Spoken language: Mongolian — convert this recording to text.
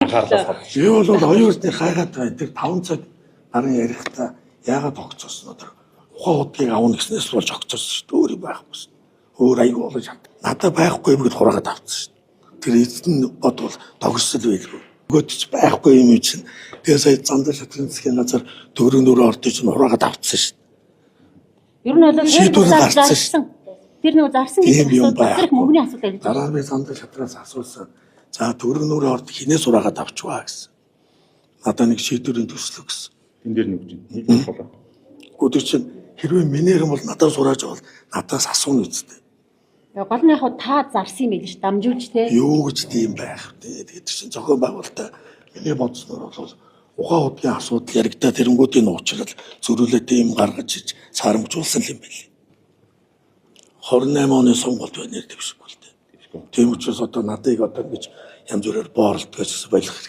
Би бол оюутны хайгаад байдаг 5 цаг наран ярихдаа яагаад огцсон одоо ухаан удгийг авна гэснээс болж огцсон шүү дээ. Өөр байхгүй шүү. Өөр аяг болж хат. Надад байхгүй юм гээд хураагаад авчихсан шүү. Тэр эзэн бодвол тогсол байлгүй. Нөгөөд ч байхгүй юм чинь. Тэгээ сая зандаа шатрын засгийн газар төгрөгнөрөө ордож чинь хураагаад авчихсан шүү. Ер нь бол зарсан. Тэр нэг зарсан гэдэг асуудал мөнгөний асуудал гэж. Дараа нь зандаа шатраас асуусан. За төгрөгнөрөө орд хинээс хураагаад авчваа гэсэн. Надаа нэг шийдвэрийн төслөө гэсэн. Энд дээр нэг юм болоо. Гүтэр чинь хэрвээ минийх юм бол надаас сурааж бол надаас асууна үстэй. Гол нь яг та зарсан юм биш дамжуулж те. Юу гэж тийм байх вэ? Тэгээд чинь зохион байгуулалтаа миний бодсноор бол ухаан удгийн асуудал яригдаа тэрэнгүүдийн уучрал зөрүүлээ тийм гаргаж иж сарамжуулсан юм байли. 28 оны сонгуульд байна гэдэг биш бол тээ. Тийм учраас одоо надыг одоо ингэж янз бүрээр бооролт гэж байлгах.